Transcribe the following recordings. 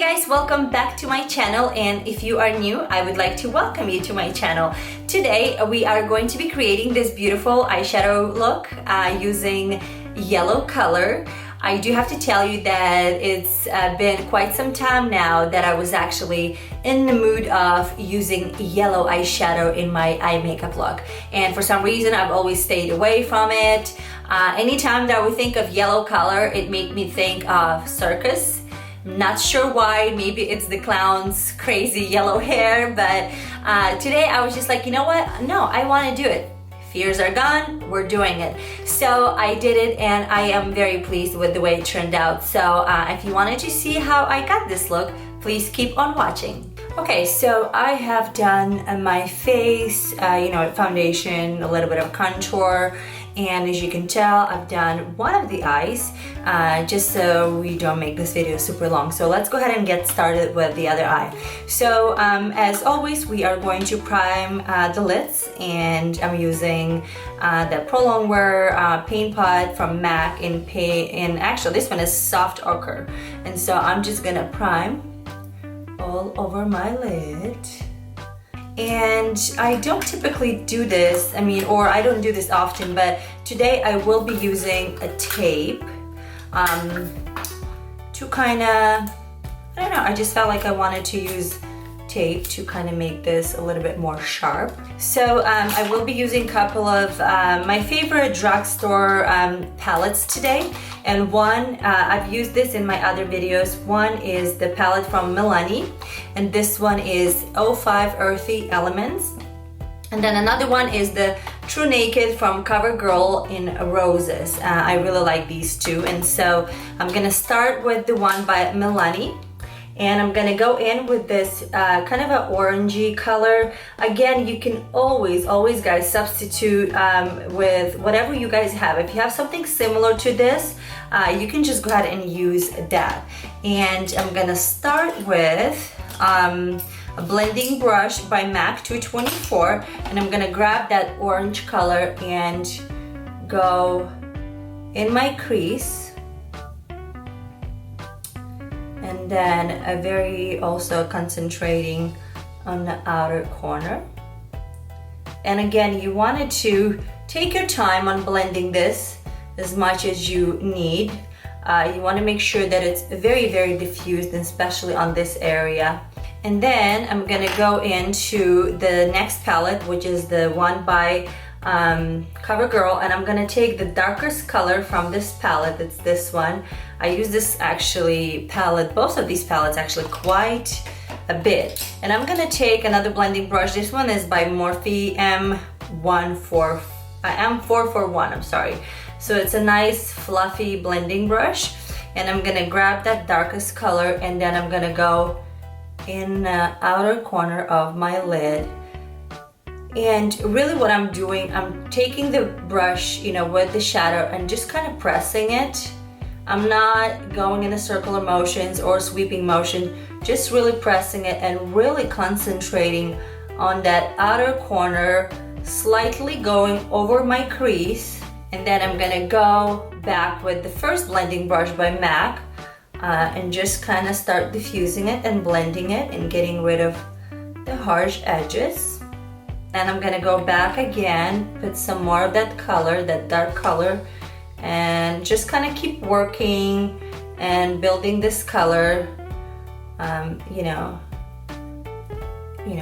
guys, welcome back to my channel, and if you are new, I would like to welcome you to my channel. Today we are going to be creating this beautiful eyeshadow look using yellow color. I do have to tell you that it's been quite some time now that I was actually in the mood of using yellow eyeshadow in my eye makeup look, and for some reason I've always stayed away from it. Anytime that we think of yellow color, it makes me think of circus. Not sure why, maybe it's the clown's crazy yellow hair, but today I was just like, you know what? No, I want to do it. Fears are gone, we're doing it. So I did it, and I am very pleased with the way it turned out. So if you wanted to see how I got this look, please keep on watching. Okay, so I have done my face, foundation, a little bit of contour, and as you can tell, I've done one of the eyes, just so we don't make this video super long. So let's go ahead and get started with the other eye. So as always, we are going to prime the lids, and I'm using the Prolong Wear paint pot from MAC in actually this one is soft ochre, and so I'm just gonna prime all over my lid. And I don't typically do this, or I don't do this often, but today I will be using a tape to kind of, I don't know, I just felt like I wanted to use tape to kind of make this a little bit more sharp. So I will be using a couple of my favorite drugstore palettes today, and one, I've used this in my other videos. One is the palette from Milani, and this one is 05 Earthy Elements. And then another one is the Trunaked from CoverGirl in Roses. I really like these two, and so I'm gonna start with the one by Milani. And I'm gonna go in with this kind of an orangey color. Again, you can always guys substitute with whatever you guys have. If you have something similar to this, you can just go ahead and use that. And I'm gonna start with a blending brush by MAC 224, and I'm gonna grab that orange color and go in my crease. And then very also concentrating on the outer corner. And again, you wanted to take your time on blending this as much as you need. You want to make sure that it's very diffused, especially on this area. And then I'm gonna go into the next palette, which is the one by CoverGirl, and I'm gonna take the darkest color from this palette. It's this one. I use this actually palette, both of these palettes actually, quite a bit. And I'm gonna take another blending brush. This one is by Morphe M441, I'm sorry. So it's a nice fluffy blending brush, and I'm gonna grab that darkest color, and then I'm gonna go in the outer corner of my lid. And really what I'm doing, I'm taking the brush, with the shadow and just kind of pressing it. I'm not going in a circular motions or sweeping motion, just really pressing it and really concentrating on that outer corner, slightly going over my crease. And then I'm gonna go back with the first blending brush by MAC and just kind of start diffusing it and blending it and getting rid of the harsh edges. And I'm gonna go back again, put some more of that color, that dark color, and just kind of keep working and building this color,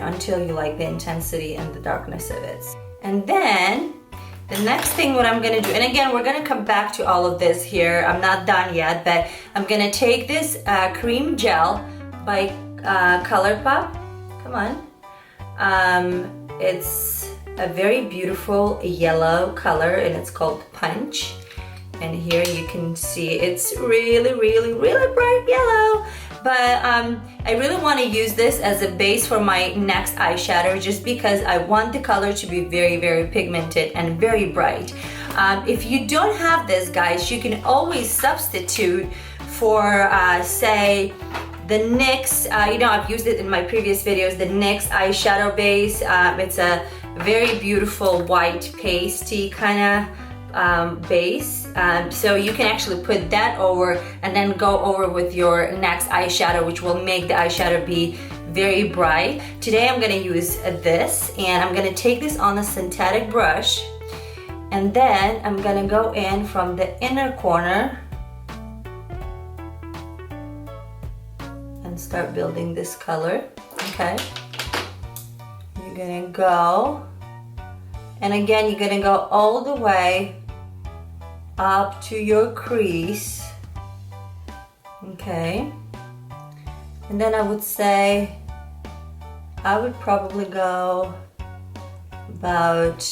until you like the intensity and the darkness of it. And then the next thing what I'm gonna do, and again, we're gonna come back to all of this here. I'm not done yet, but I'm gonna take this cream gel by ColourPop. Come on. It's a very beautiful yellow color, and it's called Punch. And here you can see it's really bright yellow. But I really want to use this as a base for my next eyeshadow, just because I want the color to be very pigmented and very bright. If you don't have this, guys, you can always substitute for say the NYX, I've used it in my previous videos, the NYX eyeshadow base. It's a very beautiful white pasty kind of base. So you can actually put that over and then go over with your next eyeshadow, which will make the eyeshadow be very bright. Today I'm gonna use this, and I'm gonna take this on a synthetic brush, and then I'm gonna go in from the inner corner and start building this color. Okay, you're gonna go, and again you're gonna go all the way up to your crease. Okay, and then I would say I would probably go about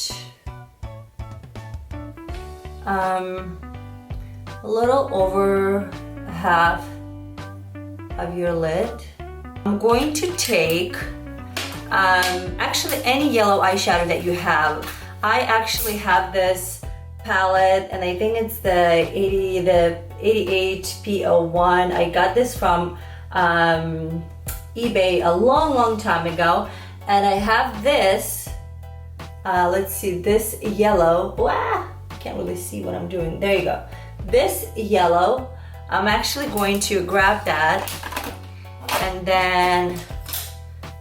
a little over half of your lid. I'm going to take actually any yellow eyeshadow that you have. I actually have this palette, and I think it's the 88P01. I got this from eBay a long time ago, and I have this let's see, this yellow. Wow, can't really see what I'm doing. There you go. This yellow, I'm actually going to grab that and then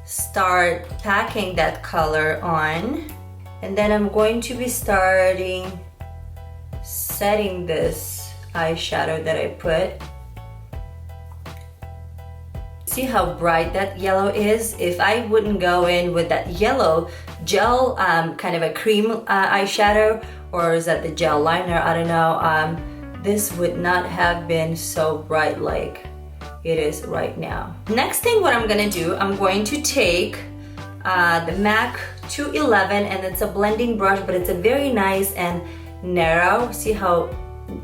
start packing that color on, and then I'm going to be starting setting this eyeshadow that I put. See how bright that yellow is? If I wouldn't go in with that yellow gel, kind of a cream eyeshadow, or is that the gel liner? I don't know. This would not have been so bright like it is right now. Next thing, what I'm gonna do, I'm going to take the MAC 211, and it's a blending brush, but it's a very nice and narrow. See how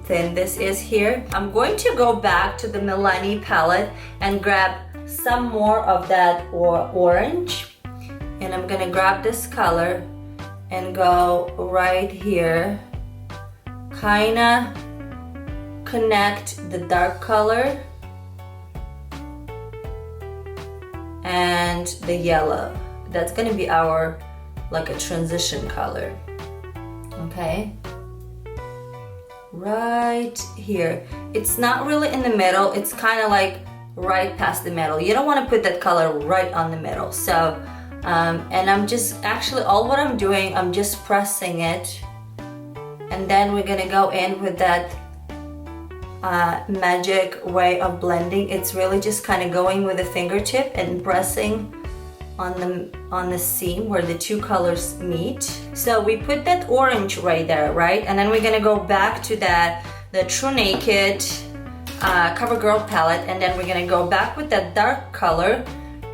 thin this is here? I'm going to go back to the Milani palette and grab some more of that orange, and I'm gonna grab this color and go right here, kinda connect the dark color and the yellow. That's gonna be our, like a transition color. Okay, right here. It's not really in the middle, it's kind of like right past the middle. You don't want to put that color right on the middle. So and I'm just actually, all what I'm doing, I'm just pressing it, and then we're gonna go in with that magic way of blending. It's really just kind of going with a fingertip and pressing on the seam where the two colors meet. So we put that orange right there, right? And then we're gonna go back to the Trunaked CoverGirl palette, and then we're gonna go back with that dark color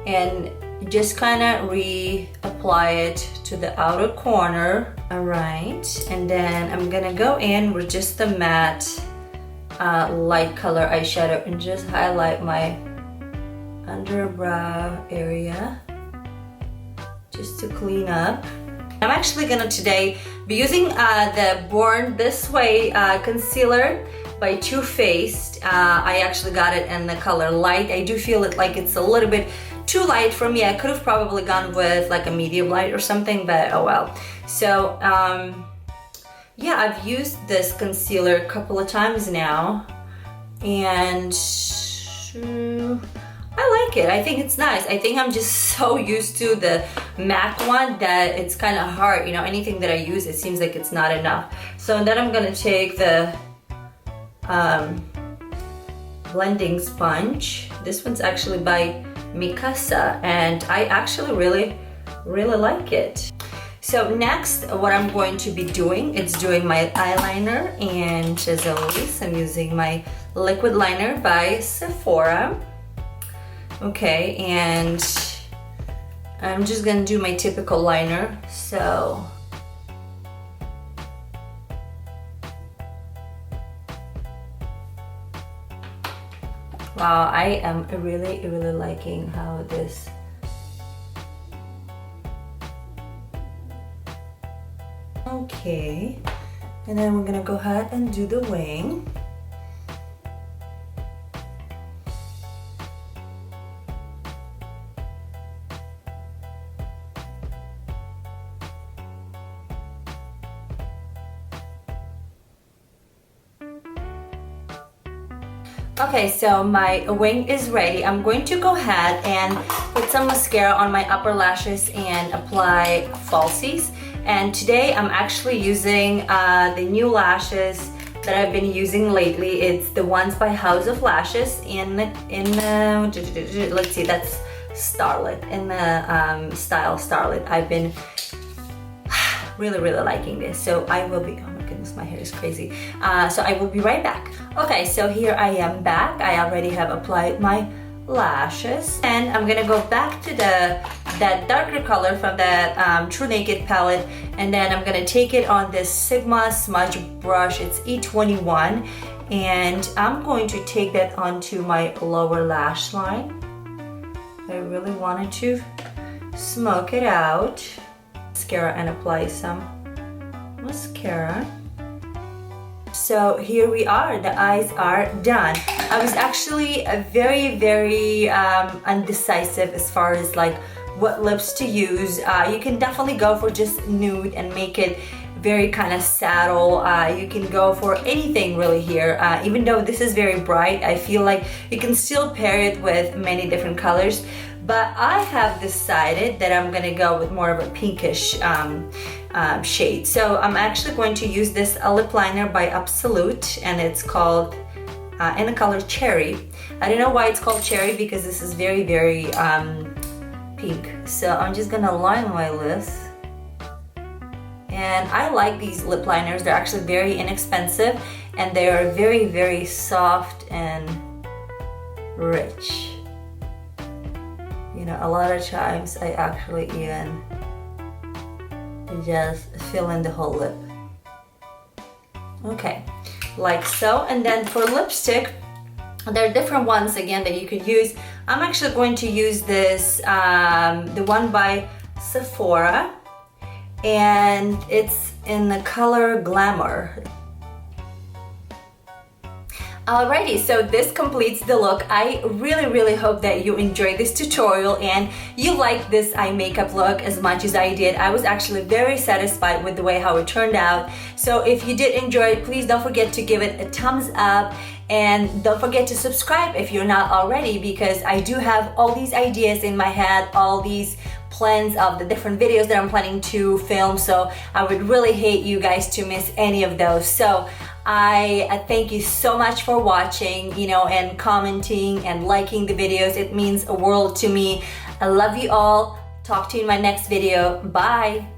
and just kind of reapply it to the outer corner. All right, and then I'm gonna go in with just the matte light color eyeshadow and just highlight my underbrow area just to clean up. I'm actually gonna today be using the Born This Way concealer by Too Faced. I actually got it in the color light. I do feel it like it's a little bit too light for me. I could have probably gone with like a medium light or something, but oh well. So yeah, I've used this concealer a couple of times now, and I like it. I think it's nice. I think I'm just so used to the MAC one that it's kind of hard. You know, anything that I use, it seems like it's not enough. So then I'm gonna take the blending sponge. This one's actually by Mikasa, and I actually really like it. So next, what I'm going to be doing is doing my eyeliner, and as always, I'm using my liquid liner by Sephora. Okay, and I'm just gonna do my typical liner. So wow, I am really liking how this okay, and then we're gonna go ahead and do the wing. Okay, so my wing is ready. I'm going to go ahead and put some mascara on my upper lashes and apply falsies. And today I'm actually using the new lashes that I've been using lately. It's the ones by House of Lashes in let's see, that's Starlet, in the style Starlet. I've been really liking this. So I will be, oh my goodness, my hair is crazy. So I will be right back. Okay, so here I am back. I already have applied my lashes, and I'm gonna go back to that darker color from that Trunaked palette, and then I'm gonna take it on this Sigma smudge brush. It's E21, and I'm going to take that onto my lower lash line. I really wanted to smoke it out. Mascara, and apply some mascara. So here we are, the eyes are done. I was actually very undecisive as far as like what lips to use. You can definitely go for just nude and make it very kind of saddle. You can go for anything really here. Even though this is very bright, I feel like you can still pair it with many different colors. But I have decided that I'm gonna go with more of a pinkish shade. So I'm actually going to use this lip liner by Absolute, and it's called in the color Cherry. I don't know why it's called Cherry, because this is very pink. So I'm just gonna line my lips. And I like these lip liners. They're actually very inexpensive, and they are very soft and rich. You know, a lot of times I actually even just fill in the whole lip. Okay, like so. And then for lipstick, there are different ones again that you could use. I'm actually going to use this, the one by Sephora, and it's in the color Glamour. Alrighty, so this completes the look. I really hope that you enjoyed this tutorial and you like this eye makeup look as much as I did. I was actually very satisfied with the way how it turned out. So if you did enjoy it, please don't forget to give it a thumbs up, and don't forget to subscribe if you're not already, because I do have all these ideas in my head, all these plans of the different videos that I'm planning to film. So I would really hate you guys to miss any of those. So I thank you so much for watching, you know, and commenting and liking the videos. It means a world to me. I love you all. Talk to you in my next video. Bye.